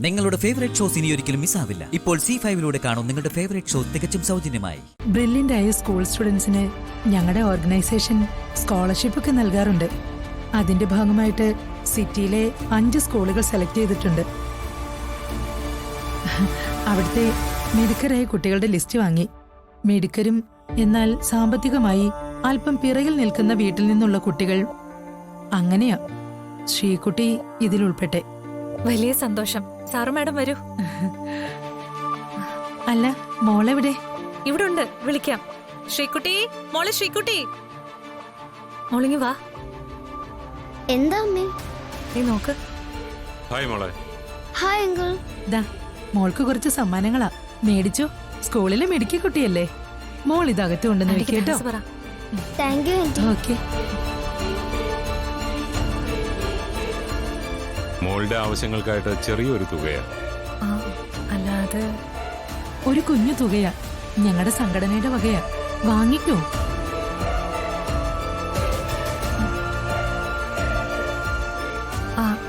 നിങ്ങളുടെ favourite shows ഇനി ഒരിക്കലും മിസ്സാവില്ല. ഇപ്പോൾ C5 കാണും നിങ്ങളുടെ ഫേവറേറ്റ് ഷോ തികച്ചും സൗജന്യമായി. ബ്രില്യൻ്റ് ആയ സ്കൂൾ സ്റ്റുഡൻസിന് ഞങ്ങളുടെ ഓർഗനൈസേഷൻ സ്കോളർഷിപ്പ് ഒക്കെ നൽകാറുണ്ട്. അതിന്റെ ഭാഗമായിട്ട് സിറ്റിയിലെ 5 സ്കൂളുകൾ സെലക്ട് ചെയ്തിട്ടുണ്ട്. അവിടുത്തെ മിടുക്കരായ കുട്ടികളുടെ ലിസ്റ്റ് വാങ്ങി. മിടുക്കരും എന്നാൽ സാമ്പത്തികമായി അല്പം പിറകിൽ നിൽക്കുന്ന വീട്ടിൽ നിന്നുള്ള കുട്ടികൾ, അങ്ങനെയാ ശ്രീകുട്ടി ഇതിൽ ഉൾപ്പെട്ടെ. വലിയ സന്തോഷം. സാറു മാഡം വരൂ. അല്ല, മോളെവിടെ? ഇവിടെ ഉണ്ട്, വിളിക്കാം. ശ്രീകുട്ടി, മോളെ ശ്രീകുട്ടി, മോളിങ്ങി വാ. എന്താ അമ്മേ? നീ നോക്ക്. ഹായ് മോളെ. Hi uncle. ദാ മോൾക്ക് കുറച്ച് സമ്മാനങ്ങളാ. മേടിച്ചോ, സ്കൂളിലെ മിടുക്കി കുട്ടിയല്ലേ. മോൾ ഇതകത്ത് കൊണ്ടുവന്ന് വെക്കേട്ടോ. Thank you aunty. ഓക്കെ. മോളുടെ ആവശ്യങ്ങൾക്കായിട്ട് ചെറിയൊരു തുകയാണ്. അല്ലാതെ ഒരു കുഞ്ഞു തുകയാ, ഞങ്ങളുടെ സംഘടനയുടെ വകയാ. വാങ്ങിക്കോ.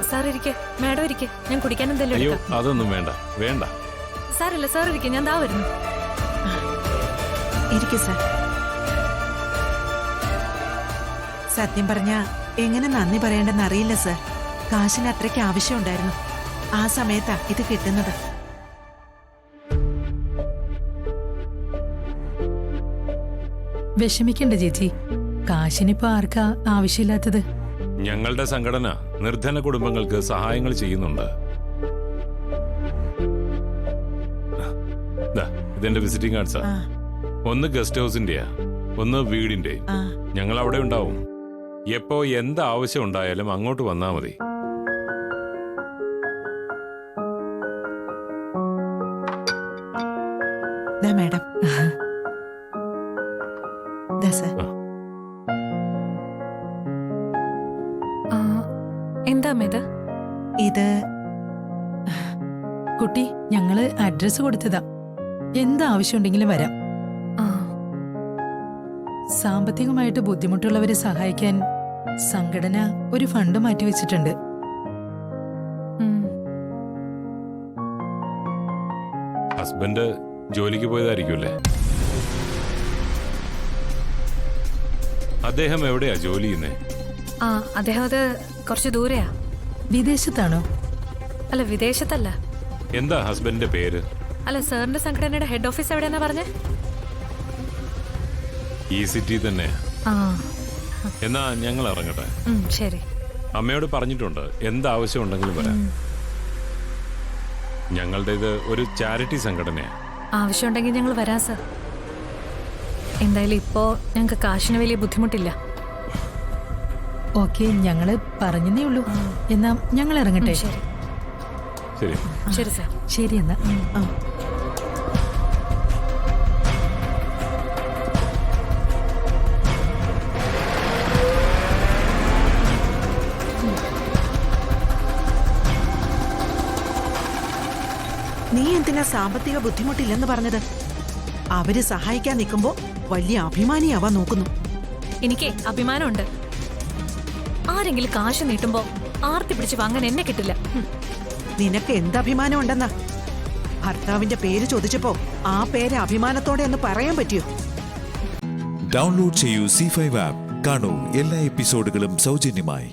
സാർ ഇരിക്കെ, മാഡം ഇരിക്കെ, ഞാൻ കുടിക്കാൻ എന്തെങ്കിലും അയ്യോ, എടുക്കാം. അതൊന്നും വേണ്ട വേണ്ട. സാറില്ല, സാർ ഇരിക്കെ, ഞാൻ ദാ വരുന്നു. ഇരിക്കു സാർ. സത്യം പറഞ്ഞ എങ്ങനെ നന്ദി പറയേണ്ടെന്ന് അറിയില്ല സാർ. കാശിന് അത്രയ്ക്ക് ആവശ്യമുണ്ടായിരുന്നു. ആ സമയത്താ ഇത് കിട്ടുന്നത്. വിഷമിക്കണ്ട ചേച്ചി, കാശിനിപ്പോ ആർക്കാ ആവശ്യമില്ലാത്തത്? ഞങ്ങളുടെ സംഘടന നിർധന കുടുംബങ്ങൾക്ക് സഹായങ്ങൾ ചെയ്യുന്നുണ്ട്. ഇതെന്റെ വിസിറ്റിംഗ് കാർഡ്സാ. ഒന്ന് ഗസ്റ്റ് ഹൗസിന്റെയാ, ഒന്ന് വീടിന്റെ. ഞങ്ങൾ അവിടെ ഉണ്ടാവും. എപ്പോ എന്ത് ആവശ്യം ഉണ്ടായാലും അങ്ങോട്ട് വന്നാ മതി. മാഡം, എന്താ ഇത്? ഇത് കുട്ടി, ഞങ്ങള് അഡ്രസ് കൊടുത്തതാ. എന്താവശ്യമുണ്ടെങ്കിലും വരാം. സാമ്പത്തികമായിട്ട് ബുദ്ധിമുട്ടുള്ളവരെ സഹായിക്കാൻ സംഘടന ഒരു ഫണ്ട് മാറ്റിവെച്ചിട്ടുണ്ട്. ഹസ്ബൻഡ് ജോലിക്ക് പോയതായിരിക്കുമല്ലേ? അദ്ദേഹം എവിടെയാ ജോലി ചെയ്യുന്നേ? അദ്ദേഹം അത് കുറച്ച് ദൂരെയാ. വിദേശത്താണോ? അല്ല, വിദേശത്തല്ല. എന്താ ഹസ്ബൻഡിന്റെ പേര്? അല്ല, സാറിന്റെ സംഘടനയുടെ ഹെഡ് ഓഫീസ് എവിടെയാന്നാ പറഞ്ഞേ? ഈ സിറ്റി തന്നെ. എന്നാ ഞങ്ങൾ ഇറങ്ങട്ടെ. ശരി. അമ്മയോട് പറഞ്ഞിട്ടുണ്ട്, എന്താവശ്യം ഉണ്ടെങ്കിലും വരാം. ഞങ്ങളുടെ ഇത് ഒരു ചാരിറ്റി സംഘടനയാ. ആവശ്യമുണ്ടെങ്കിൽ ഞങ്ങൾ വരാം സാർ. എന്തായാലും ഇപ്പോ ഞങ്ങൾക്ക് കാശിന് വലിയ ബുദ്ധിമുട്ടില്ല. ഓക്കെ, ഞങ്ങള് പറഞ്ഞതേ ഉള്ളൂ. എന്നാ ഞങ്ങൾ ഇറങ്ങട്ടെ. ശരി ശരി ശരി സാർ. ശരി എന്നാ. നീ എന്തിനാ സാമ്പത്തിക ബുദ്ധിമുട്ടില്ലെന്ന് പറഞ്ഞത്? അവര് സഹായിക്കാൻ നിൽക്കുമ്പോ വലിയ അഭിമാനിയാവാൻ നോക്കുന്നു. എനിക്ക് അഭിമാനമുണ്ട്. ആരെങ്കിലും കാശ് നീട്ടുമ്പോ ആർത്തി പിടിച്ച് വാങ്ങാൻ എന്നെ കിട്ടില്ല. നിനക്ക് എന്ത് അഭിമാനം ഉണ്ടെന്നാ? ഭർത്താവിന്റെ പേര് ചോദിച്ചപ്പോ ആ പേര് അഭിമാനത്തോടെ ഒന്ന് പറയാൻ പറ്റിയോ? ഡൗൺലോഡ് ചെയ്യൂ C5 ആപ്പ്. കാണൂ എല്ലാ എപ്പിസോഡുകളും സൗജന്യമായി.